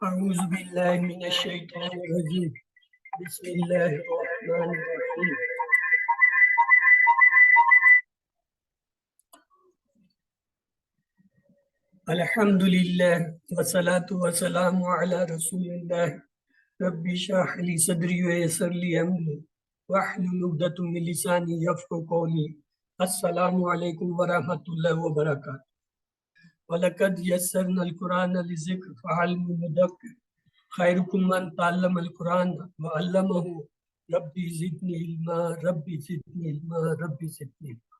أعوذ بالله من الشيطان الرجيم بسم الله الرحمن الرحيم الحمد لله والصلاة والسلام على رسول الله رب اشرح لي صدري ويسر لي أمري واحلل عقدة من لساني يفقهوا قولي السلام عليكم ورحمة الله وبركاته وَلَقَدْ يَسَّرْنَا الْقُرْآنَ لِلذِّكْرِ فَهَلْ مِن مُّدَّكِرٍ خَيْرُكُم مَّن تَعَلَّمَ الْقُرْآنَ وَعَلَّمَهُ رَبِّ زِدْنِی عِلْمًا رَبِّ زِدْنِی عِلْمًا رَبِّ زِدْنِی عِلْمًا۔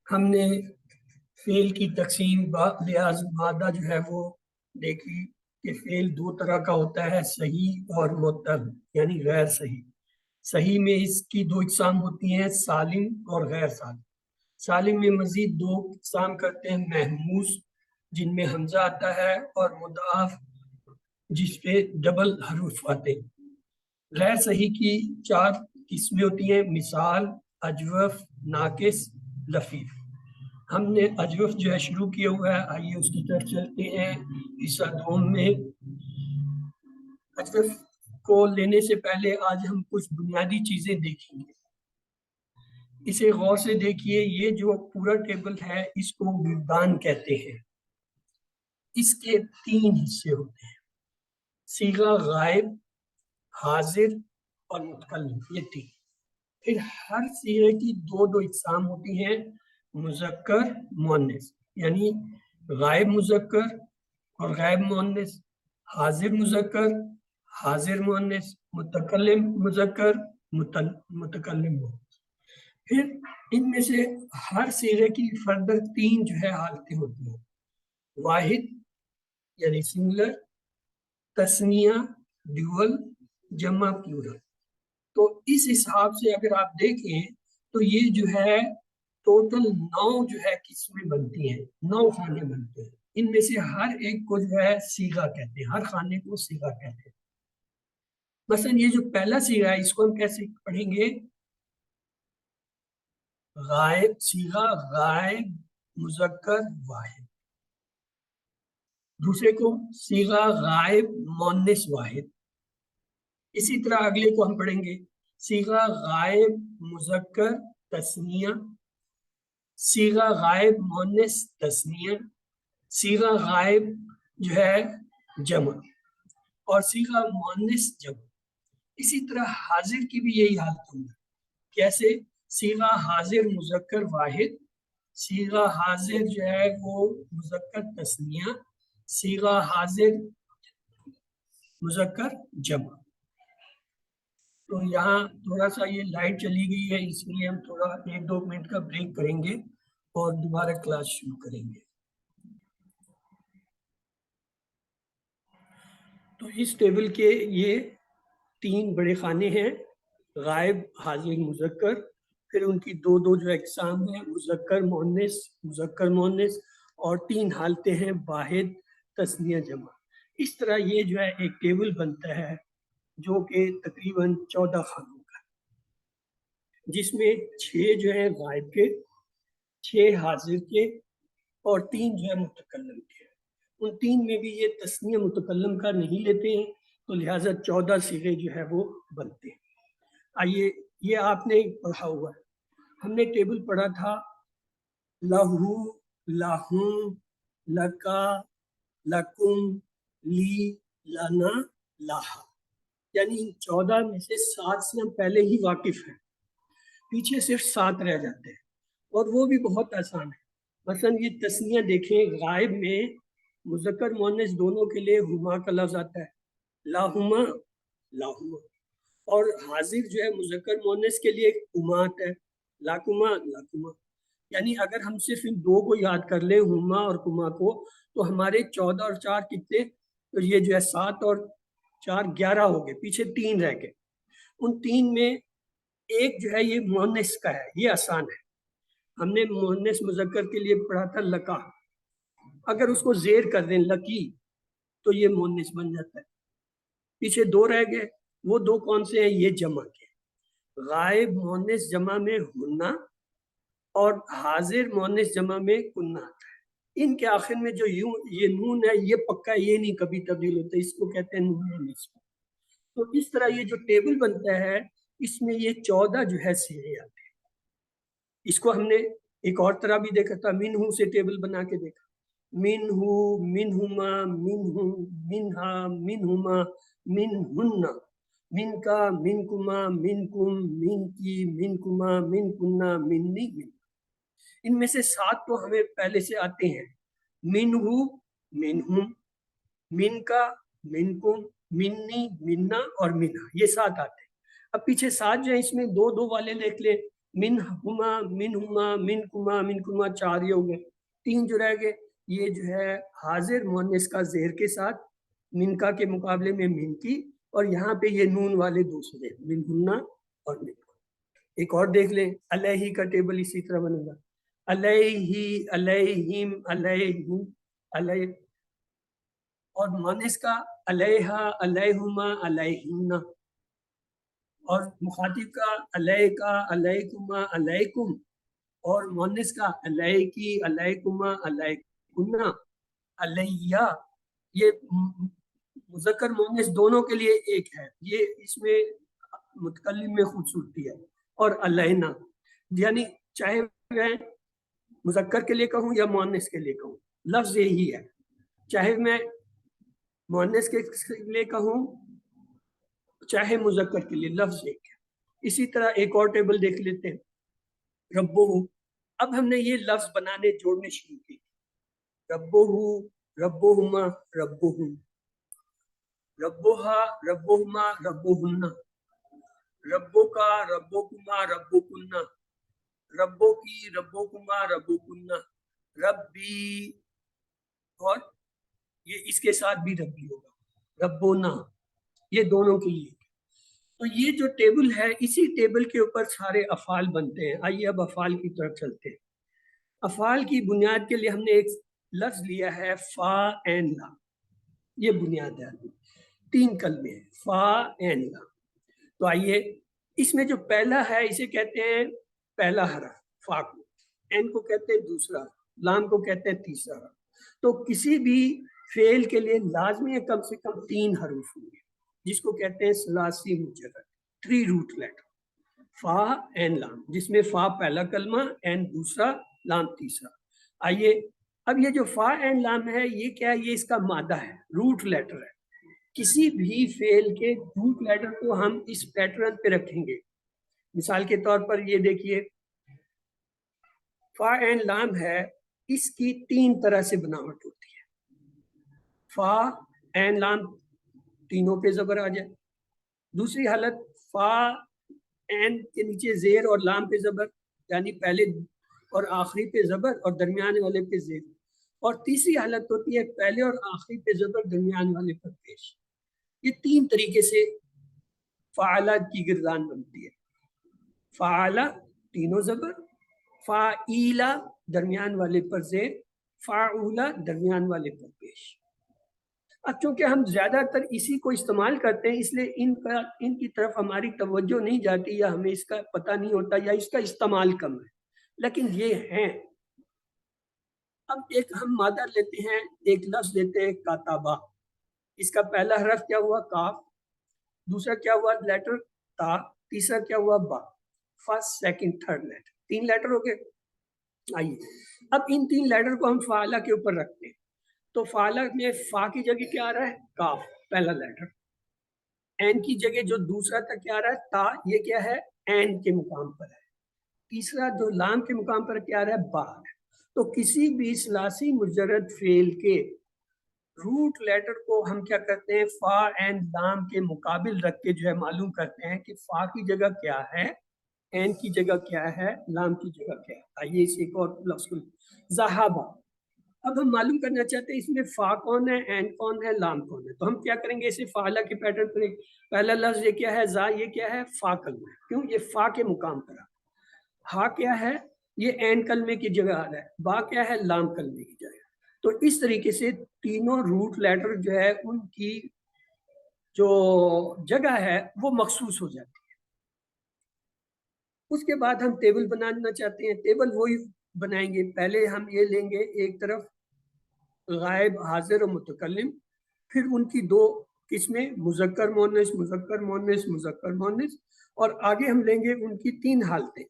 ہم نے فعل کی تقسیم لحاظ مادہ جو ہے وہ دیکھی کہ فعل دو طرح کا ہوتا ہے، صحیح اور معتل یعنی غیر صحیح۔ صحیح میں اس کی دو اقسام ہوتی ہیں، سالم اور غیر سالم۔ سالم میں مزید دو اقسام کرتے ہیں، محموس جن میں حمزہ آتا ہے اور مضاعف جس پہ ڈبل حروف آتے ہیں۔ غیر صحیح کی چار قسمیں ہوتی ہیں، مثال، اجوف، ناقص، لفیف۔ ہم نے اجوف جو ہے شروع کیا ہوا ہے، آئیے اس کی طرف چلتے ہیں۔ حصہ دوم میں اجوف کو لینے سے پہلے آج ہم کچھ بنیادی چیزیں دیکھیں گے۔ اسے غور سے دیکھیے، یہ جو پورا ٹیبل ہے اس کو گردان کہتے ہیں۔ اس کے تین حصے ہوتے ہیں، صیغہ غائب، حاضر اور متکلم، یہ تین۔ پھر ہر صیغے کی دو اقسام ہوتی ہیں، مذکر، مؤنث، یعنی غائب مذکر اور غائب مؤنث، حاضر مذکر، حاضر مؤنث، متکلم مذکر، متکلم مؤنث۔ پھر ان میں سے ہر صیغے کی فردر تین جو ہے حالتیں ہوتی ہیں، واحد یعنی سنگولر، تثنیہ ڈیول، جمع پلورل۔ تو اس حساب سے اگر آپ دیکھیں تو یہ جو ہے ٹوٹل 9 جو ہے قسمیں بنتی ہیں، 9 خانے بنتے ہیں۔ ان میں سے ہر ایک کو جو ہے صیغہ کہتے ہیں، ہر خانے کو صیغہ کہتے ہیں۔ مثلا یہ جو پہلا صیغہ ہے اس کو ہم کیسے پڑھیں گے؟ غائب، صیغہ غائب مذکر واحد۔ دوسرے کو صیغہ غائب مؤنث واحد۔ اسی طرح اگلے کو ہم پڑھیں گے، صیغہ غائب مذکر تثنیہ، صیغہ غائب مؤنث تثنیہ، صیغہ غائب جو ہے جمع، اور صیغہ مؤنث جمع۔ اسی طرح حاضر کی بھی یہی حالت ہوگی، کیسے؟ صیغہ حاضر مذکر واحد، صیغہ حاضر جو ہے وہ مذکر تثنیہ، صیغہ حاضر مذکر جمع۔ تو یہاں تھوڑا سا یہ لائٹ چلی گئی ہے، اس لیے ہم تھوڑا 1-2 منٹ کا بریک کریں گے اور دوبارہ کلاس شروع کریں گے۔ تو اس ٹیبل کے یہ 3 بڑے خانے ہیں، غائب، حاضر، مذکر۔ پھر ان کی دو جو اقسام ہیں، مذکر مؤنث، مذکر مؤنث، اور 3 حالتیں ہیں، واحد، تثنیہ، جمع۔ اس طرح یہ جو ہے ایک ٹیبل بنتا ہے جو کہ تقریباً 14 خانوں کا، جس میں 6 جو ہے غائب کے، 6 حاضر کے، اور 3 جو ہے متکلم کے۔ ان 3 میں بھی یہ تثنیہ متکلم کا نہیں لیتے ہیں، تو لہٰذا 14 صیغے جو ہے وہ بنتے ہیں۔ آئیے، یہ آپ نے پڑھا ہوا ہے، ہم نے ٹیبل پڑھا تھا، لہو، لہم، لکا، لکم، لی، لنا، لاہا۔ یعنی ان 14 میں سے 7 سے ہم پہلے ہی واقف ہیں، پیچھے صرف 7 رہ جاتے ہیں، اور وہ بھی بہت آسان ہے۔ مثلا یہ تثنیہ دیکھیں، غائب میں مذکر مؤنث دونوں کے لیے ہما کا لفظ آتا ہے، لاہما، لاہما۔ اور حاضر جو ہے مذکر مؤنث کے لیے ہما آتا ہے، لاکما، لاکما۔ یعنی اگر ہم صرف ان 2 کو یاد کر لیں، ہما اور کما کو، تو ہمارے 14 اور 4 کتنے؟ تو یہ جو ہے 7 اور 4 11 ہو گئے، پیچھے 3 رہ گئے۔ ان 3 میں ایک جو ہے یہ مؤنث کا ہے، یہ آسان ہے۔ ہم نے مؤنث مذکر کے لیے پڑھا تھا لکا، اگر اس کو زیر کر دیں لکی تو یہ مؤنث بن جاتا ہے۔ پیچھے 2 رہ گئے، وہ 2 کون سے ہیں؟ یہ جمع کے، غائب مؤنث جمع میں ہننا، اور حاضر مؤنث جمع میں کننا آتا ہے۔ ان کے آخر میں جو یوں یہ نون ہے یہ پکا یہ نہیں کبھی تبدیل ہوتا، اس کو کہتے ہیں نون نسب۔ تو اس طرح یہ جو ٹیبل بنتا ہے اس میں یہ 14 جو ہے صیغے آتے ہیں۔ اس کو ہم نے ایک اور طرح بھی دیکھا تھا، منہو سے ٹیبل بنا کے دیکھا، منہو، منہما، منہم، منہا، منہما، منہن، من کا، منکما، منکم، من کی، منکما، منکنہ، منی، من۔ ان میں سے 7 تو ہمیں پہلے سے آتے ہیں، منہو، منہم، من کا، منکم، منی، منا اور منہا، یہ 7 آتے ہیں۔ اب پیچھے 7 جو ہیں اس میں 2 والے لکھ لیں، منہما، منہما، منکما، منکما، 4 یہ ہو گئے۔ 3 جو رہ گئے یہ جو ہے حاضر مؤنث کا زیر کے ساتھ، من کا کے مقابلے میں من کی، اور یہاں پہ یہ نون والے دوسرے منہنا اور من۔ ایک اور دیکھ لیں، علیہ کا ٹیبل اسی طرح بنے گا، علیہ، علیہم، علیہم، علیہ، اور مؤنث کا علیہا، علیہما، علیہن، اور مخاطب کا علیہ کا، علیکما، علیکم، اور مؤنث کا علیہ کی، علیکما، علیکن، علیہ۔ یہ مذکر مؤنث دونوں کے لیے ایک ہے، یہ اس میں متکلم میں خوبصورتی ہے۔ اور علینا، یعنی چاہے میں مذکر کے لیے کہوں یا مؤنث کے لیے کہوں، لفظ یہی ہے، چاہے میں مؤنث کے لیے کہوں چاہے مذکر کے لیے، لفظ ایک ہے۔ اسی طرح ایک اور ٹیبل دیکھ لیتے ہیں، ربو۔ اب ہم نے یہ لفظ بنانے جوڑنے شروع کی، ربو، ربوہما، ربوہم، ربوہا، ربوہما، ربوہن، ربو کا، ربوکما، ربوکن، ربو کی، ربوکما، ربوکن، ربی، اور یہ اس کے ساتھ بھی ربی ہوگا، ربونا، یہ دونوں کے لیے۔ تو یہ جو ٹیبل ہے اسی ٹیبل کے اوپر سارے افعال بنتے ہیں۔ آئیے اب افعال کی طرف چلتے ہیں۔ افعال کی بنیاد کے لیے ہم نے ایک لفظ لیا ہے فا این لا، یہ بنیاد ہے، 3 کلمے ہیں، فا این لا۔ تو آئیے اس میں جو پہلا ہے اسے کہتے ہیں پہلا حرف، فا کو، این کو کہتے ہیں دوسرا، لام کو کہتے ہیں تیسرا حرف۔ تو کسی بھی فعل کے لیے لازمی ہے کم سے کم 3 حروف ہوں گے، جس کو کہتے ہیں ثلاثی مجرد، 3 روٹ لیٹر، فا این لام، جس میں فا پہلا کلمہ، این دوسرا، لام تیسرا۔ آئیے اب یہ جو فا این لام ہے یہ کیا ہے؟ یہ اس کا مادہ ہے، روٹ لیٹر ہے۔ کسی بھی فعل کے روٹ لیٹر کو ہم اس پیٹرن پہ رکھیں گے۔ مثال کے طور پر یہ دیکھیے، فا این لام ہے، اس کی 3 طرح سے بناوٹ ہوتی ہے۔ فا این لام تینوں پہ زبر آ جائے، دوسری حالت فا این کے نیچے زیر اور لام پہ زبر، یعنی پہلے اور آخری پہ زبر اور درمیانے والے پہ زیر، اور تیسری حالت ہوتی ہے پہلے اور آخری پہ زبر، درمیان والے پر پیش۔ یہ 3 طریقے سے فعالہ کی گردان بنتی ہے۔ فعالہ تینوں زبر، فاعیلہ درمیان والے پر زیر، فاعولہ درمیان والے پر پیش۔ اب چونکہ ہم زیادہ تر اسی کو استعمال کرتے ہیں اس لیے ان کی طرف ہماری توجہ نہیں جاتی، یا ہمیں اس کا پتہ نہیں ہوتا، یا اس کا استعمال کم ہے، لیکن یہ ہیں۔ اب ایک ہم مادہ لیتے ہیں، ایک لفظ لیتے ہیں کاتابہ، اس کا پہلا حرف کیا ہوا؟ کاف، دوسرا کیا ہوا؟ لیٹر تا، تیسرا کیا ہوا؟ با، first, second, third litre, 3 litre ہو گئے۔ آئیے اب ان 3 لیٹر کو ہم فعالہ کے اوپر رکھتے ہیں، تو فعالہ میں فا کی جگہ کیا آ رہا ہے؟ کاف، پہلا لیٹر۔ این کی جگہ جو دوسرا تک کیا آ رہا ہے؟ تا، یہ کیا ہے؟ این کے مقام پر ہے۔ تیسرا جو لام کے مقام پر کیا آ رہا ہے؟ با ہے۔ تو کسی بھی ثلاثی مجرد فعل کے روٹ لیٹر کو ہم کیا کرتے ہیں؟ فا این لام کے مقابل رکھ کے جو ہے معلوم کرتے ہیں کہ فا کی جگہ کیا ہے، این کی جگہ کیا ہے، لام کی جگہ کیا ہے۔ آئیے اس ایک اور لفظ کو، ذہابہ۔ اب ہم معلوم کرنا چاہتے ہیں اس میں فا کون ہے، این کون ہے، لام کون ہے۔ تو ہم کیا کریں گے؟ اسے فعالہ کے پیٹرن پر، پہلا لفظ یہ کیا ہے؟ زا، یہ کیا ہے؟ فا کلمہ ہے، کیوں؟ یہ فا کے مقام پر ہے۔ ہا کیا ہے؟ یہ این کلمے کی جگہ آ رہا ہے۔ با کیا ہے؟ لام کلمے کی جگہ۔ تو اس طریقے سے تینوں روٹ لیٹر جو ہے ان کی جو جگہ ہے وہ مخصوص ہو جاتی ہے۔ اس کے بعد ہم ٹیبل بنانا چاہتے ہیں، ٹیبل وہی بنائیں گے، پہلے ہم یہ لیں گے ایک طرف غائب حاضر و متکلم، پھر ان کی دو قسمیں مذکر مؤنث مذکر مؤنث مذکر مؤنث، اور آگے ہم لیں گے ان کی تین حالتیں،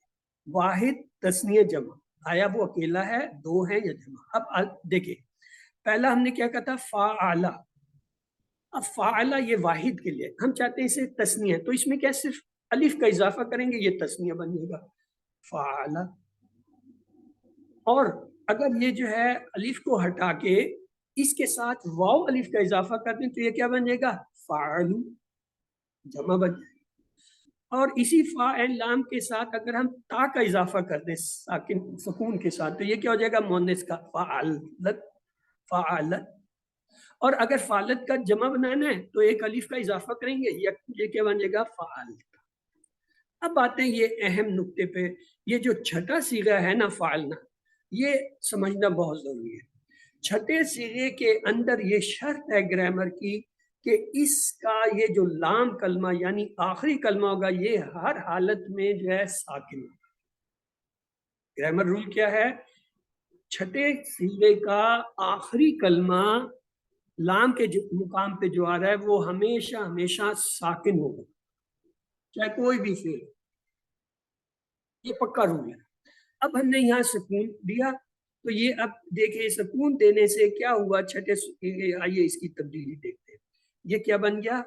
واحد تثنیہ جمع، آیا وہ اکیلا ہے، دو ہیں یا جمع۔ اب دیکھیں پہلا ہم نے کیا کہا تھا فاعل، اب فاعل یہ واحد کے لیے، ہم چاہتے ہیں اسے تثنیہ، تو اس میں کیا صرف الف کا اضافہ کریں گے، یہ تثنیہ بن جائے گا فاعل۔ اور اگر یہ جو ہے الف کو ہٹا کے اس کے ساتھ واو الف کا اضافہ کر دیں تو یہ کیا بن جائے گا فاعل، جمع بن جائے گا۔ اور اسی فاعل لام کے ساتھ اگر ہم تا کا اضافہ کر دیں ساکن سکون کے ساتھ تو یہ کیا ہو جائے گا مؤنث کا فاعلت، فاعلت۔ اور اگر فعلت کا جمع بنانا ہے تو ایک الف کا اضافہ کریں گے، یہ کیا بن جائے گا فعلت۔ اب آتے ہیں یہ اہم نقطے پہ، یہ جو چھٹا صیغہ ہے نا فعلنا، یہ سمجھنا بہت ضروری ہے۔ چھٹے صیغے کے اندر یہ شرط ہے گرامر کی کہ اس کا یہ جو لام کلمہ یعنی آخری کلمہ ہوگا یہ ہر حالت میں جو ہے ساکن ہوگا۔ گرامر رول کیا ہے؟ چھٹے صیغے کا آخری کلمہ لام کے مقام پہ جو آ رہا ہے وہ ہمیشہ ہمیشہ ساکن ہوگا، چاہے کوئی بھی فعل، یہ پکا رول ہے۔ اب ہم نے یہاں سکون دیا تو یہ اب دیکھیں سکون دینے سے کیا ہوا چھٹے، آئیے اس کی تبدیلی دیکھتے ہیں۔ یہ کیا بن گیا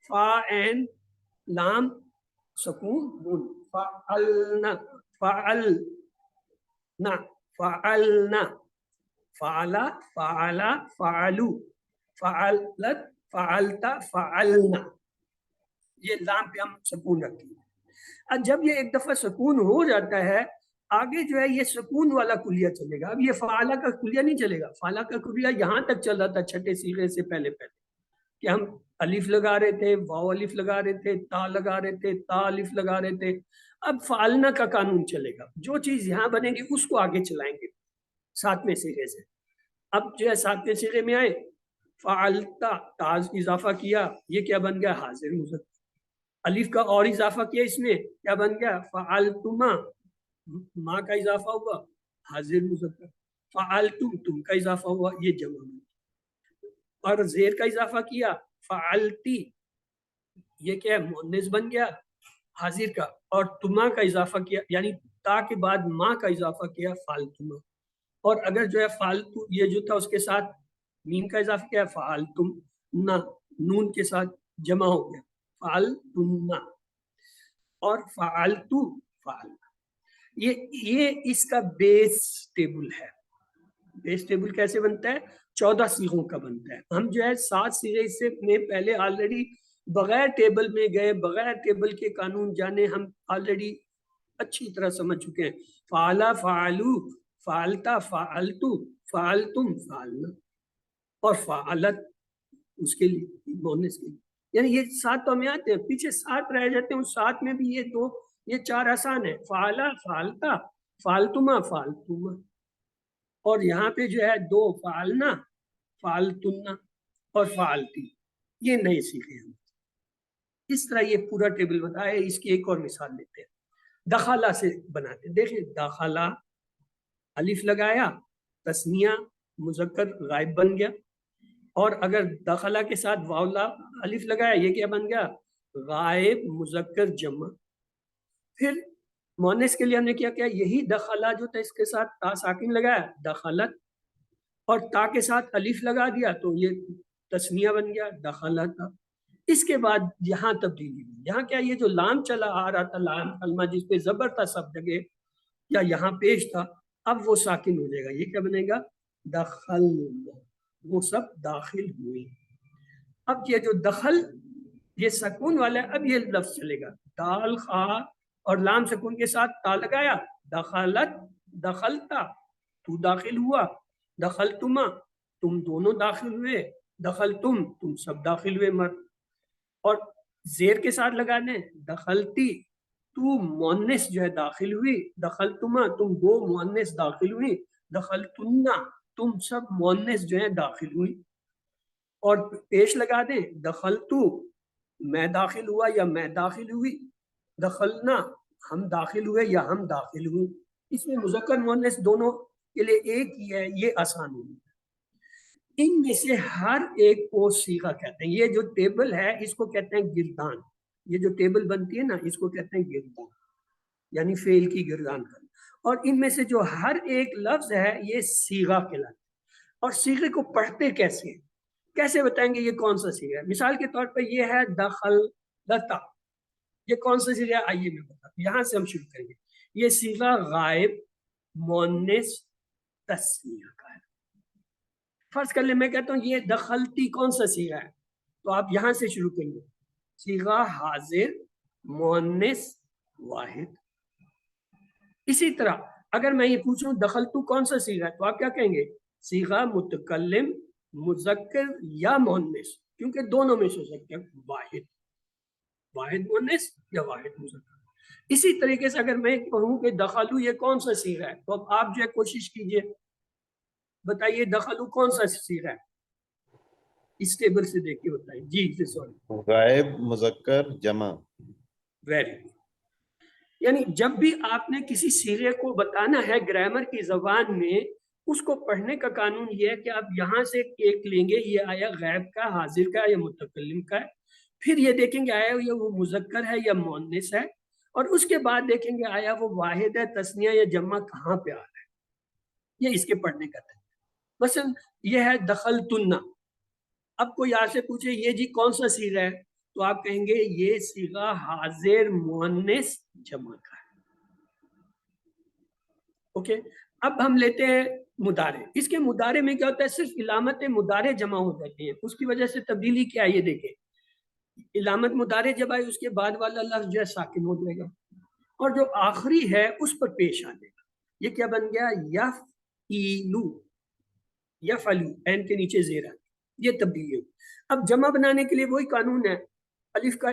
فا عین لام سکون نون، فعلنا فعلنا فعلنا، فعلا فعلا فعلو، فعلت فعلتا فعلنا، یہ لام پہ ہم سکون رکھتے ہیں۔ اب جب یہ ایک دفعہ سکون ہو جاتا ہے آگے جو ہے یہ سکون والا کلیہ چلے گا۔ اب یہ فعلا کا کلیہ نہیں چلے گا، فعلا کا کلیہ یہاں تک چل رہا تھا چھٹے صیغے سے پہلے کہ ہم الف لگا رہے تھے، واو الف لگا رہے تھے، تا لگا رہے تھے، تا الف لگا رہے تھے۔ اب فعلنا کا قانون چلے گا، جو چیز یہاں بنے گی اس کو آگے چلائیں گے ساتویں صیغے سے۔ اب جو ہے ساتویں صیغے میں آئے فعلتا، تا اضافہ کیا، یہ کیا بن گیا حاضر مذکر۔ الف کا اور اضافہ کیا اس میں کیا بن گیا فعلتما، ماں کا اضافہ ہوا حاضر مذکر۔ فعلتم، تم کا اضافہ ہوا یہ جمع میں۔ اور زیر کا اضافہ کیا فعلتی، یہ کیا ہے مؤنث بن گیا حاضر کا۔ اور تما کا اضافہ کیا یعنی تا کے بعد ماں کا اضافہ کیا فعلتما۔ اور اگر جو ہے فالتو یہ جو تھا اس کے ساتھ میم کا اضافہ کیا فعلتم نا، نون کے ساتھ جمع ہو گیا فعلتم، اور فعلتو فعلنا۔ یہ اس کا بیس ٹیبل ہے۔ بیس ٹیبل کیسے بنتا ہے؟ 14 صیغوں کا بنتا ہے۔ ہم جو ہے 7 صیغے اس سے میں پہلے آلریڈی بغیر ٹیبل میں گئے، بغیر ٹیبل کے قانون جانے ہم آلریڈی اچھی طرح سمجھ چکے ہیں۔ فعلا فعلو، فعلتا فعلتو، فعلتم فعلنا، اور فعلت اس کے لیے مؤنث کے لیے، یعنی یہ 7 تو ہمیں آتے ہیں، پیچھے 7 رہ جاتے ہیں، اس 7 میں بھی یہ 4 آسان ہے، فعلا فعلتا فعلتما فعلتما، اور یہاں پہ جو ہے 2 فعلنا فعلتنا اور فعلتی، یہ نئے سیکھے ہم۔ اس طرح یہ پورا ٹیبل بتایا ہے۔ اس کی ایک اور مثال لیتے ہیں، دخلا سے بناتے ہیں۔ دیکھیں دخلا الف لگایا، تثنیہ مذکر غائب بن گیا، اور اگر دخلا کے ساتھ واولا الف لگایا یہ کیا بن گیا غائب مذکر جمع۔ پھر مؤنث کے لیے ہم نے کیا کیا، یہی دخلا جو تھا اس کے ساتھ تا ساکن لگایا دخلت، اور تا کے ساتھ الف لگا دیا تو یہ تثنیہ بن گیا دخلت۔ اس کے بعد یہاں تبدیلی ہوئی، یہاں کیا یہ جو لام چلا آ رہا تھا، لام کلمہ جس پہ زبر تھا سب جگہ یا یہاں پیش تھا، اب وہ ساکن ہو جائے گا، یہ کیا بنے گا دخل، وہ سب داخل ہوئے۔ اب یہ جو دخل یہ سکون والا ہے، اب یہ لفظ چلے گا دال خا اور لام سکون کے ساتھ تا لگایا دخلت دخلتا، تو داخل ہوا، دخلتما تم دونوں داخل ہوئے، دخلتم تم سب داخل ہوئے مرد۔ اور زیر کے ساتھ لگانے دخلتی تو مؤنث جو ہے داخل ہوئی، دخلتما تم 2 مؤنث داخل ہوئی، دخلتنا تم سب مؤنث جو ہے داخل ہوئی۔ اور پیش لگا دیں دخلتو میں داخل ہوا یا میں داخل ہوئی، دخلنا ہم داخل ہوئے یا ہم داخل ہوئے۔ اس میں مذکر مؤنث دونوں کے لیے ایک ہی ہے، یہ آسان ہوئی۔ ان میں سے ہر ایک کو صیغہ کہتے ہیں. یہ جو ٹیبل ہے اس کو کہتے ہیں گردان. یہ جو ٹیبل بنتی ہے نا اس کو کہتے ہیں گردان, یعنی فعل کی گردان کرنا. اور ان میں سے جو ہر ایک لفظ ہے یہ صیغہ کہلاتا ہے. اور صیغے کو پڑھتے کیسے ہیں, کیسے بتائیں گے یہ کون سا صیغہ ہے؟ مثال کے طور پر یہ ہے دخل لتا, یہ کون سا صیغہ ہے آئیے میں بتاتا ہوں. یہاں سے ہم شروع کریں گے. یہ صیغہ غائب مؤنث تثنیہ کا ہے. فرض کر لیں میں کہتا ہوں یہ دخلتی کون سا صیغہ ہے, تو آپ یہاں سے شروع کریں گے. صیغہ حاضر مؤنث واحد. اسی طرح اگر میں یہ پوچھوں دخلتو کون سا صیغہ ہے تو آپ کیا کہیں گے؟ صیغہ متکلم مذکر یا مؤنث, کیونکہ دونوں میں سے ہو سکتے ہیں, واحد مؤنث یا واحد مذکر. اسی طریقے سے اگر میں کہوں کہ دخلو یہ کون سا صیغہ ہے تو اب آپ جو ہے کوشش کیجئے بتائیے دخلو کون سا صیغہ ہے, اس ٹیبل سے دیکھ کے بتائیے. جی سوری, غائب مذکر جمع. Very good. یعنی جب بھی آپ نے کسی صیغے کو بتانا ہے گرامر کی زبان میں, اس کو پڑھنے کا قانون یہ ہے کہ آپ یہاں سے ایک لیں گے, یہ آیا غائب کا, حاضر کا یا متکلم کا ہے, پھر یہ دیکھیں گے آیا یہ وہ مذکر ہے یا مؤنث ہے, اور اس کے بعد دیکھیں گے آیا وہ واحد ہے, تثنیہ یا جمع کہاں پہ آ رہا ہے. یہ اس کے پڑھنے کا طریقہ. مثلا یہ ہے دخلتن. اب کوئی آپ سے پوچھے یہ جی کون سا صیغہ ہے تو آپ کہیں گے یہ صیغہ حاضر مؤنث جمع کا ہے. اوکے, اب ہم لیتے ہیں مضارع. اس کے مضارع میں کیا ہوتا ہے, صرف علامت مضارع جمع ہو جاتی ہے. اس کی وجہ سے تبدیلی کیا ہے یہ دیکھیں, علامت مضارع جب آئے اس کے بعد والا لفظ جو ہے ساکن ہو جائے گا, اور جو آخری ہے اس پر پیش آ جائے گا. یہ کیا بن گیا, یفعلو, یفعلو عین کے نیچے زیر ہے, یہ تبدیلی ہوگی. اب جمع بنانے کے لیے وہی قانون ہے, الف کا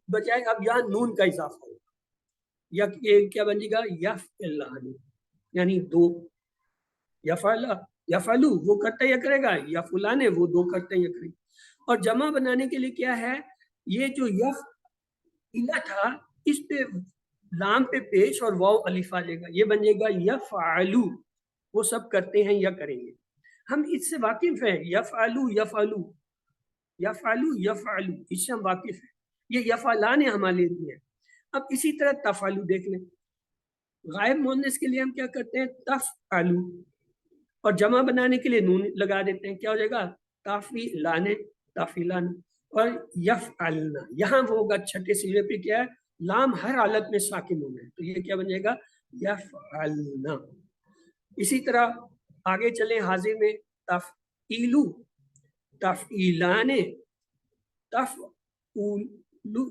بجائے اب یہاں نون کا اضافہ ہوگا, یا کیا بن جائے گا یفعلان, یعنی دو. یفعلو وہ کرتا یا کرے گا, یا فلانے وہ دو کرتے یا کرے گا. اور جمع بنانے کے لیے کیا ہے, یہ جو یفعل تھا اس پہ لام پہ پیش اور واو الف آ جائے گا, یہ بن جائے گا یفعلو, وہ سب کرتے ہیں یا کریں گے. ہم اس سے واقف ہیں, یفعلو یفعلو یفعلو یفعلو, اس سے ہم واقف ہیں. یہ یفعلان ہمارے لیے ہے. اب اسی طرح تفعلو دیکھ لیں. غائب مؤنث کے لیے ہم کیا کرتے ہیں, تفعلو, اور جمع بنانے کے لیے نون لگا دیتے ہیں, کیا ہو جائے گا تفعلان تفعلان. اور یفعلنا یہاں وہ ہوگا چھٹے صیغے پہ کیا ہے, لام ہر حالت میں ساکن ہونا ہے, تو یہ کیا بن جائے گا یفعلنا. اسی طرح آگے چلیں حاضر میں, تفعیلو تفعیلان تفعلو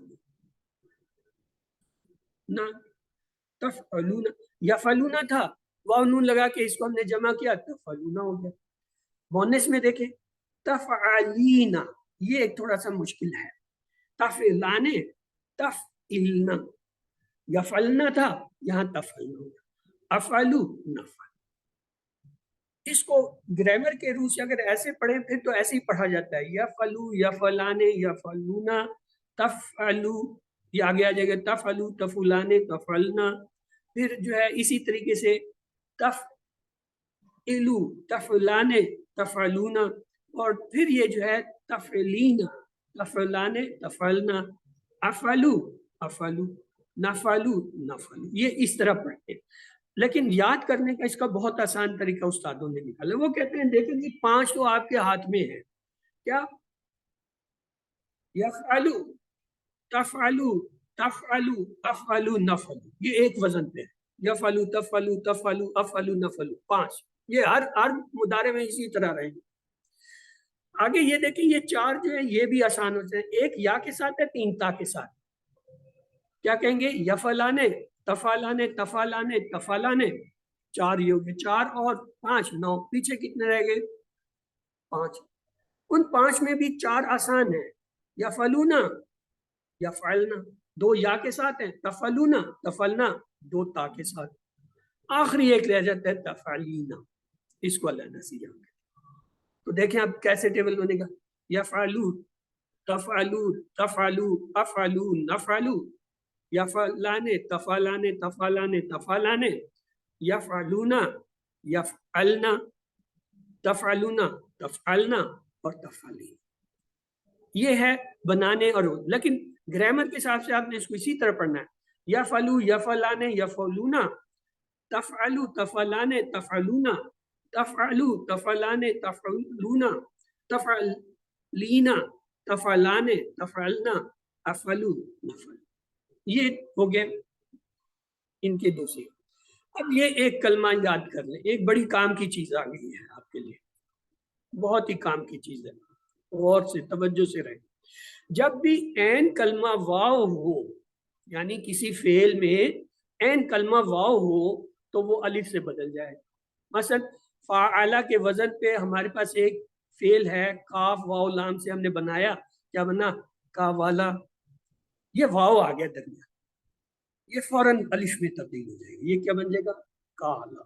نا تفعلون. یفعلون تھا, واو نون لگا کے اس کو ہم نے جمع کیا, تفعلون ہو گیا. مؤنث میں دیکھیں تفعلین, یہ ایک تھوڑا سا مشکل ہے. تفعلان تفعلنا, یفعلنا تھا یہاں تفعلنا ہو گیا. افعلو نفعل. اس کو گرامر کے روح سے اگر ایسے پڑھیں پھر تو ایسے ہی پڑھا جاتا ہے, یفعلو یفعلان یفعلون تفعلو, یہ آگے آ جائے گا تفعلو تفعلان تفعلنا. پھر جو ہے اسی طریقے سے تفعلو تفعلان تفعلون, اور پھر یہ جو ہے تفعلین تفعلان تفعلنا, افعلو افعلو نفعلو نفعلو. یہ اس طرح پڑھتے ہیں. لیکن یاد کرنے کا اس کا بہت آسان طریقہ استادوں نے نکالا. وہ کہتے ہیں دیکھیں جی 5 تو آپ کے ہاتھ میں ہے, کیا یفعلو تفعلو تفعلو افعلو نفعلو, یہ ایک وزن پہ ہے. یفعلو تفعلو تفعلو افعلو نفعلو, 5. یہ ہر مضارع میں اسی طرح رہے گی. آگے یہ دیکھیں یہ 4 جو ہیں یہ بھی آسان ہوتے ہیں. ایک یا کے ساتھ ہے, 3 تا کے ساتھ. کیا کہیں گے, یفعلانے تفعلانے تفعلانے تفعلانے, 4 یہ ہو گئے. 4 اور 5 9, پیچھے کتنے رہ گئے 5. ان 5 میں بھی 4 آسان ہیں, یفعلونا یفعلنا 2 یا کے ساتھ ہیں, تفعلونا تفعلنا 2 تا کے ساتھ. آخری ایک رہ جاتا ہے تفعلینا, اس کو اللہ نصیحت ہے. تو دیکھیں اب کیسے ٹیبل بنے گا, یفعلو تفعلو تفعلو افعلو نفعلو, یفعلانے تفعلانے تفعلانے تفعلانے, یفعلونا یفعلنا تفعلونا تفعلنا اور تفعلین. یہ ہے بنانے اور لیکن گرامر کے حساب سے آپ نے اس کو اسی طرح پڑھنا ہے. یفعلو یفعلانے یفعلونا، تفعلو تفعلانے تفعلونا، تفعلو تفعلانے تفعلونا، تفعلینا تفعلانے تفعلنا، افعلو نفعل. یہ ہو گئے ان کے دو صیغے. اب یہ ایک کلمہ یاد کر لیں، ایک بڑی کام کی چیز آ گئی ہے آپ کے لیے، بہت ہی کام کی چیز ہے، غور سے توجہ سے رہیں. جب بھی عین کلمہ واو ہو، یعنی کسی فعل میں عین کلمہ واو ہو تو وہ الف سے بدل جائے. مثلا فاعلہ کے وزن پہ ہمارے پاس ایک فعل ہے، کاف واو لام سے ہم نے بنایا، کیا بنا؟ کاوالا. یہ واو آ گیا درمیان، یہ فوراً الف میں تبدیل ہو جائے گا، یہ کیا بن جائے گا؟ کالا.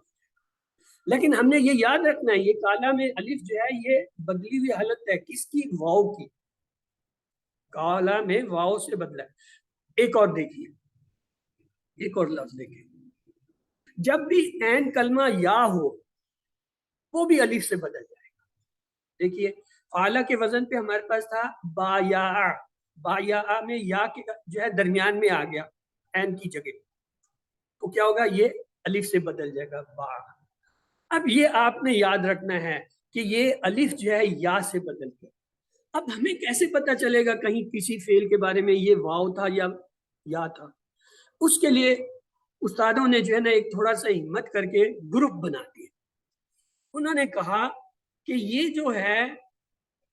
لیکن ہم نے یہ یاد رکھنا ہے، یہ کالا میں الف جو ہے یہ بدلی ہوئی حالت ہے، کس کی؟ واو کی. کالا میں واو سے بدلا ہے. ایک اور دیکھیے، ایک اور لفظ دیکھیے، جب بھی عین کلمہ یا ہو وہ بھی الف سے بدل جائے گا. دیکھیے فعلہ کے وزن پہ ہمارے پاس تھا با یا، با یا میں یا کے جو ہے درمیان میں آ گیا عین کی جگہ، تو کیا ہوگا؟ یہ الف سے بدل جائے گا با. اب یہ آپ نے یاد رکھنا ہے کہ یہ الف جو ہے یا سے بدل گیا. اب ہمیں کیسے پتا چلے گا کہیں کسی فعل کے بارے میں یہ واو تھا یا تھا؟ اس کے لیے استادوں نے جو ہے نا ایک تھوڑا سا ہمت کر کے گروپ بنا دیے. انہوں نے کہا کہ یہ جو ہے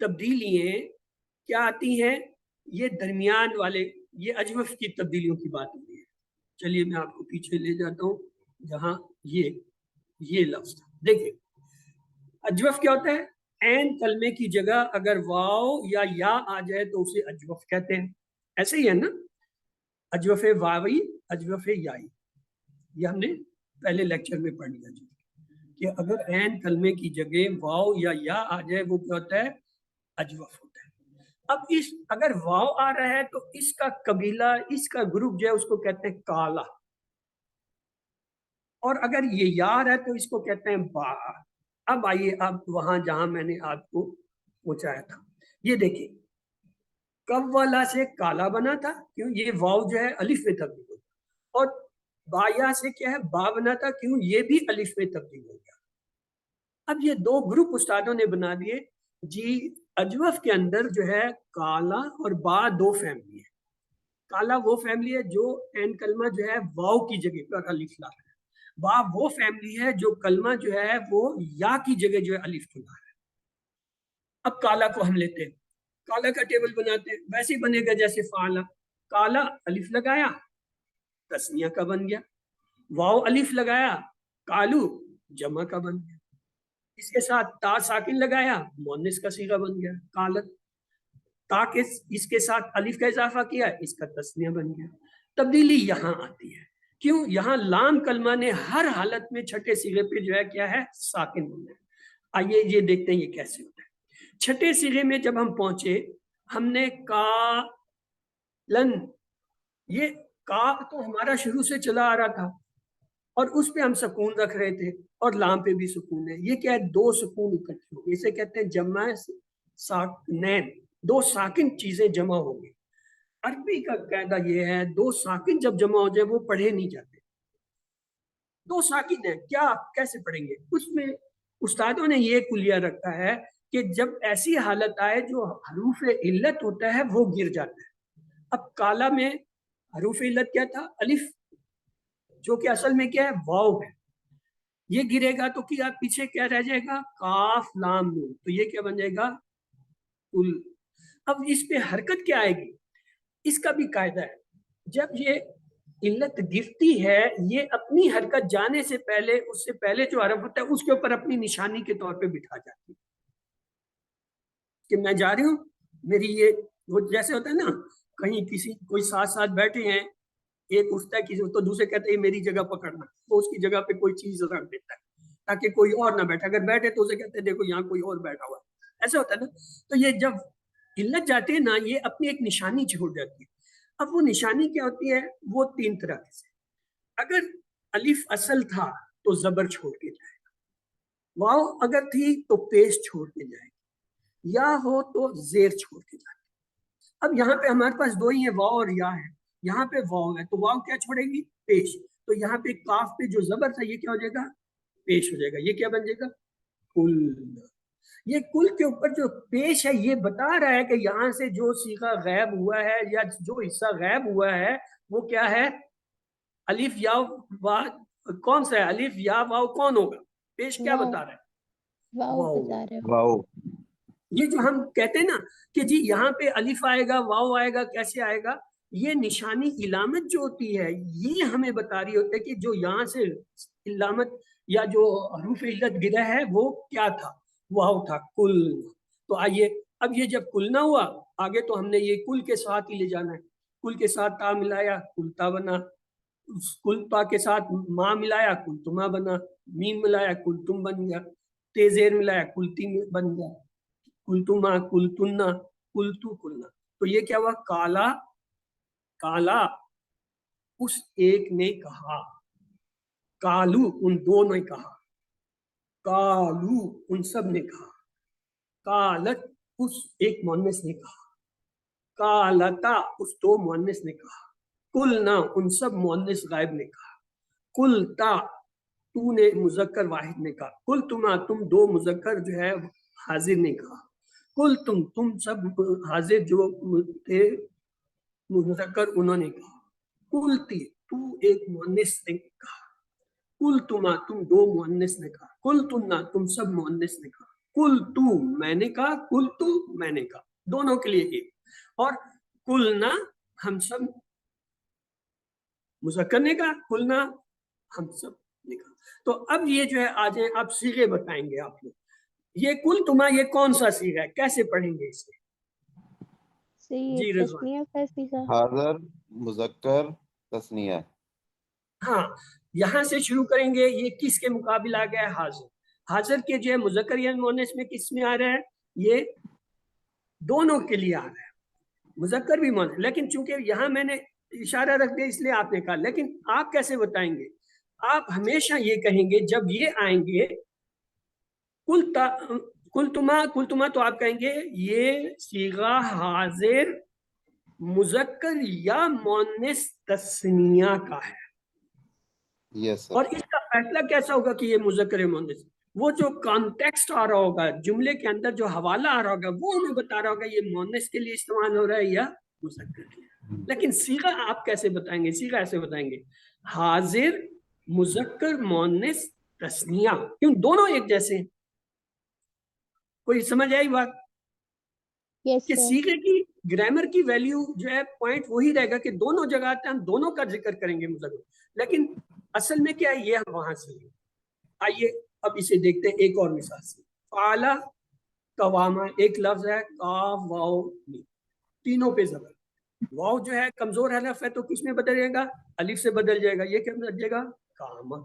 تبدیلیاں کیا آتی ہیں؟ یہ درمیان والے، یہ اجوف کی تبدیلیوں کی بات ہوئی ہے. چلیے میں آپ کو پیچھے لے جاتا ہوں جہاں یہ لفظ تھا. دیکھیں اجوف کیا ہوتا ہے؟ عین کلمے کی جگہ اگر واو یا آ جائے تو اسے اجوف کہتے ہیں. ایسے ہی ہے نا، اجوف واوی اجوف یائی، یہ ہم نے پہلے لیکچر میں پڑھ لیا جی کہ اگر عین کلمے کی جگہ واو یا آ جائے وہ کیا ہوتا ہے؟ اجوف ہوتا ہے. اب اگر واو آ رہا ہے تو اس کا قبیلہ، اس کا گروپ جو ہے اس کو کہتے ہیں کالا، اور اگر یہ یا آ رہا ہے تو اس کو کہتے ہیں با. اب آئیے اب وہاں جہاں میں نے آپ کو پہنچایا تھا، یہ دیکھیں قوالا سے کالا بنا تھا، کیوں؟ یہ واو جو ہے الف میں تبدیل ہو گیا. اور بایا سے کیا ہے؟ با بنا تھا، کیوں؟ یہ بھی الف میں تبدیل ہو گیا. اب یہ دو گروپ استادوں نے بنا دیے جی. اجوف کے اندر جو ہے کالا اور با دو فیملی ہے. کالا وہ فیملی ہے جو عین کلمہ جو ہے واو کی جگہ پر الف لا رہا ہے. با وہ فیملی ہے جو کلمہ جو ہے وہ یا کی جگہ جو ہے الف لا رہا ہے. اب کالا کو ہم لیتے ہیں، کالا کا ٹیبل بناتے ہیں، ویسے ہی بنے گا جیسے فعلا. کالا الف لگایا تسنیہ کا بن گیا، واو الف لگایا کالو جمع کا بن گیا، اس کے ساتھ تا ساکن لگایا مؤنث کا صیغہ بن گیا کالت. تا کے اس کے ساتھ الف کا اضافہ کیا اس کا تسنیہ بن گیا. تبدیلی یہاں آتی ہے، کیوں؟ یہاں لام کلمہ نے ہر حالت میں چھٹے صیغے پہ جو ہے کیا ہے؟ ساکن بننا ہے. آئیے یہ دیکھتے ہیں یہ کیسے ہوتا ہے. چھٹے صیغے میں جب ہم پہنچے ہم نے کا لن، یہ کا تو ہمارا شروع سے چلا آ رہا تھا اور اس پہ ہم سکون رکھ رہے تھے، اور لام پہ بھی سکون ہے. یہ کیا ہے؟ دو سکون اکٹھے ہو گئے، اسے کہتے ہیں جمع ساکنین، دو ساکن چیزیں جمع ہو گئی. عربی کا قاعدہ یہ ہے دو ساکن جب جمع ہو جائے وہ پڑھے نہیں جاتے. دو ساکن ہیں، کیا کیسے پڑھیں گے؟ اس میں استادوں نے یہ کلیہ رکھا ہے کہ جب ایسی حالت آئے جو حروف علت ہوتا ہے وہ گر جاتا ہے. اب کالا میں حروف علت کیا تھا؟ الف، جو کہ اصل میں کیا ہے؟ واو ہے. یہ گرے گا تو کیا پیچھے کیا رہ جائے گا؟ کاف لام نون. تو یہ کیا بن جائے گا؟ کل. اب اس پہ حرکت کیا آئے گی؟ اس کا بھی قاعدہ ہے، جب یہ علت گرتی ہے یہ اپنی حرکت جانے سے پہلے، اس سے پہلے جو حرف ہوتا ہے اس کے اوپر اپنی نشانی کے طور پہ بٹھا جاتی ہے کہ میں جا رہی ہوں، میری یہ وہ جیسے ہوتا ہے نا کہیں کسی کوئی ساتھ بیٹھے ہیں، ایک اٹھتا ہے کسی تو دوسرے کہتے ہیں میری جگہ پکڑنا، تو اس کی جگہ پہ کوئی چیز رکھ دیتا ہے تاکہ کوئی اور نہ بیٹھے، اگر بیٹھے تو اسے کہتے ہیں دیکھو یہاں کوئی اور بیٹھا ہوا ہے. ایسا ہوتا ہے نا. تو یہ جب علت جاتے ہیں نا یہ اپنی ایک نشانی چھوڑ جاتی ہے. اب وہ نشانی کیا ہوتی ہے؟ وہ تین طرح سے. اگر الف اصل تھا تو زبر چھوڑ کے جائے گا، واو اگر تھی تو پیش چھوڑ کے جائے گی، یا ہو تو زیر چھوڑ کے جائے گی۔ اب یہاں پہ ہمارے پاس دو ہی ہیں، واو اور یا ہے، یہاں پہ واو ہے تو واو کیا چھوڑے گی؟ پیش۔ تو یہاں پہ کاف پہ جو زبر تھا یہ کیا ہو جائے گا؟ پیش ہو جائے گا۔ یہ کیا بن جائے گا؟ کل۔ یہ کل کے اوپر جو پیش ہے یہ بتا رہا ہے کہ یہاں سے جو صیغہ غائب ہوا ہے یا جو حصہ غائب ہوا ہے وہ کیا ہے؟ الف یا واو کون سا ہے؟ الف یا واو کون ہوگا؟ پیش کیا بتا رہا ہے؟ واو بتا رہے ہیں۔ واو یہ جو ہم کہتے ہیں نا کہ جی یہاں پہ الف آئے گا، واو آئے گا، کیسے آئے گا؟ یہ نشانی علامت جو ہوتی ہے یہ ہمیں بتا رہی ہوتی ہے کہ جو یہاں سے علامت یا جو حروف علت گرا ہے وہ کیا تھا؟ واو تھا، کل۔ تو آئیے اب یہ جب کل نہ ہوا آگے تو ہم نے یہ کل کے ساتھ ہی لے جانا ہے۔ کل کے ساتھ تا ملایا کلتا بنا، کلتا کے ساتھ ماں ملایا کلتما بنا، میم ملایا کلتم بن گیا، تیزیر ملایا کلتی بن گیا، کلتما کلتنا کلتو کلنا۔ تو یہ کیا ہوا؟ کالا کالا اس ایک نے کہا، کالو ان دو نے کہا، کالو ان سب نے کہا، کالت اس ایک مؤنث نے کہا، کالتا اس دو مؤنث نے کہا، کلنا ان سب مؤنث غائب نے کہا، کلتا تو نے مذکر واحد نے کہا، کلتما تم دو مذکر جو ہے حاضر نے کہا، کل تم سب حاضر جو تھے مذکر انہوں نے کہا، کلتی تو ایک مؤنث نے کہا، کل تما تم دو مؤنث نے کہا، کل تنا تم سب مؤنث نے کہا، کل تو میں نے کہا، کل تو میں نے کہا، دونوں کے لیے ایک، اور کلنا ہم سب مذکر نے کہا، کلنا ہم سب نے کہا۔ تو اب یہ جو ہے آ جائیں آپ صیغے بتائیں گے آپ لوگ، یہ کل تما یہ کون سا صیغہ ہے؟ کیسے پڑھیں گے اسے؟ جی رضوان۔ تسنیہ کا صیغہ۔ حاضر مذکر تثنیہ۔ ہاں یہاں سے شروع کریں گے، یہ کس کے مقابل آ گیا ہے؟ حاضر۔ حاضر کے جو ہے مذکر یا مؤنث میں کس میں آ رہا ہے؟ یہ دونوں کے لیے آ رہا ہے، مذکر بھی مؤنث، لیکن چونکہ یہاں میں نے اشارہ رکھ دیا اس لیے آپ نے کہا، لیکن آپ کیسے بتائیں گے؟ آپ ہمیشہ یہ کہیں گے جب یہ آئیں گے کلتما تو آپ کہیں گے یہ صیغہ حاضر مذکر یا مؤنث تثنیہ کا ہے، یس اور سر۔ اس کا فیصلہ کیسا ہوگا کہ یہ مذکر ہے مؤنث؟ وہ جو کانٹیکسٹ آ رہا ہوگا، جملے کے اندر جو حوالہ آ رہا ہوگا وہ ہمیں بتا رہا ہوگا یہ مؤنث کے لیے استعمال ہو رہا ہے یا مذکر کے لیے۔ لیکن صیغہ آپ کیسے بتائیں گے؟ صیغہ ایسے بتائیں گے حاضر مذکر مؤنث تثنیہ، کیوں دونوں ایک جیسے ہیں؟ کوئی سمجھ آئی بات؟ یس کہ سر۔ صیغے کی گرامر کی ویلیو جو ہے پوائنٹ وہی رہے گا کہ دونوں جگہ ہم دونوں کا ذکر کریں گے مذکر، لیکن اصل میں کیا ہے یہ ہم وہاں سے لیں۔ آئیے اب اسے دیکھتے ہیں ایک اور مثال سے۔ فعلا قواما ایک لفظ ہے، قاف واو میم، تینوں پہ زبر، واو جو ہے کمزور حرف ہے تو کس میں بدل جائے گا؟ الف سے بدل جائے گا، یہ کیا بدل جائے گا؟ کاما۔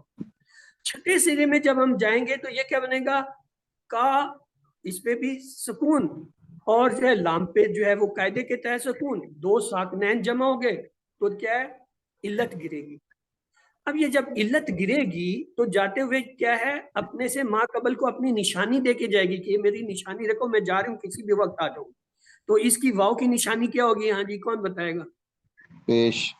چھٹے سرے میں جب ہم جائیں گے تو یہ کیا بنے گا؟ کا، اس پہ بھی سکون، اور جو ہے لام پہ جو ہے وہ قاعدے کے تحت سکون، دو ساکنین جمع ہو گئے تو کیا ہے؟ علت گرے گی۔ اب یہ جب علت گرے گی تو جاتے ہوئے کیا ہے؟ اپنے سے ما قبل کو اپنی نشانی دے کے جائے گی کہ یہ میری نشانی رکھو، میں جا رہی ہوں کسی بھی وقت آ جاؤں۔ تو اس کی واو کی نشانی کیا ہوگی؟ ہاں جی کون بتائے گا؟ پیش۔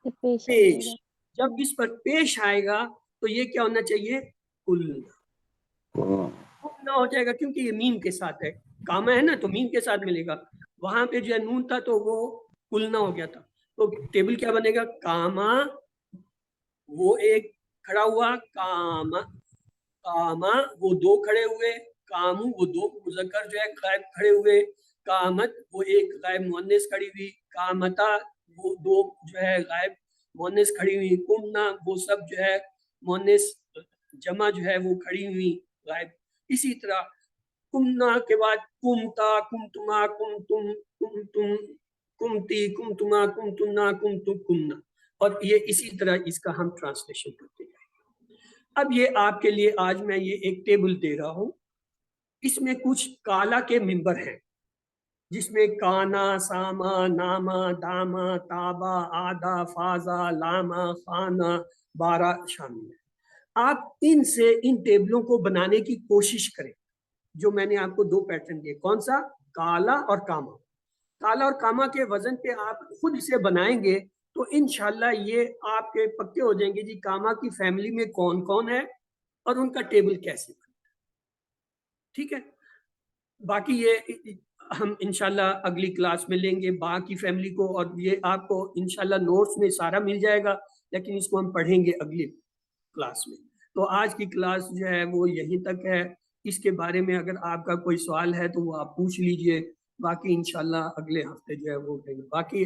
پیش آ پیش۔ جائے گا۔ جب اس پر پیش آئے گا تو یہ کیا ہونا چاہیے؟ کلنا ہو جائے گا، کیونکہ یہ میم کے ساتھ ہے، کاما ہے نا تو میم کے ساتھ ملے گا، وہاں پہ جو ہے نون تھا تو وہ کلنا ہو گیا تھا، تو ٹیبل کیا بنے گا؟ کاما وہ ایک کھڑا ہوا، کاما کاما وہ دو کھڑے ہوئے، کامو وہ دو مذکر جو ہے غائب کھڑے ہوئے، کامت وہ ایک غائب مؤنث کھڑی ہوئی، کامتا وہ دو جو ہے غائب مؤنث کھڑی ہوئی، کمنا وہ سب جو ہے مؤنث جمع جو ہے وہ کھڑی ہوئی غائب۔ اسی طرح کمنا کے بعد کمتا، کمتما، کمتم، کمتم، کمتی، کمتما، کمتنا، کمتو، کمنا، اور یہ اسی طرح اس کا ہم ٹرانسلیشن کرتے جائیں گے۔ اب یہ آپ کے لیے آج میں یہ ایک ٹیبل دے رہا ہوں، اس میں کچھ کالا کے ممبر ہیں جس میں کانا، ساما، ناما، داما، تابا، آدا، فازا، لاما، خانا، بارہ شامل ہے۔ آپ ان سے ان ٹیبلوں کو بنانے کی کوشش کریں. جو میں نے آپ کو 2 پیٹرن دیے, کون سا؟ کالا اور کاما. کالا اور کاما کے وزن پہ آپ خود اسے بنائیں گے تو انشاءاللہ یہ آپ کے پکے ہو جائیں گے جی کاما کی فیملی میں کون کون ہے اور ان کا ٹیبل کیسے بنتا ہے. ٹھیک ہے, باقی یہ ہم انشاءاللہ اگلی کلاس میں لیں گے باقی فیملی کو, اور یہ آپ کو انشاءاللہ نوٹس میں سارا مل جائے گا, لیکن اس کو ہم پڑھیں گے اگلی کلاس میں. تو آج کی کلاس جو ہے وہ یہیں تک ہے. اس کے بارے میں اگر آپ کا کوئی سوال ہے تو وہ آپ پوچھ لیجئے, باقی انشاءاللہ اگلے ہفتے جو ہے وہ باقی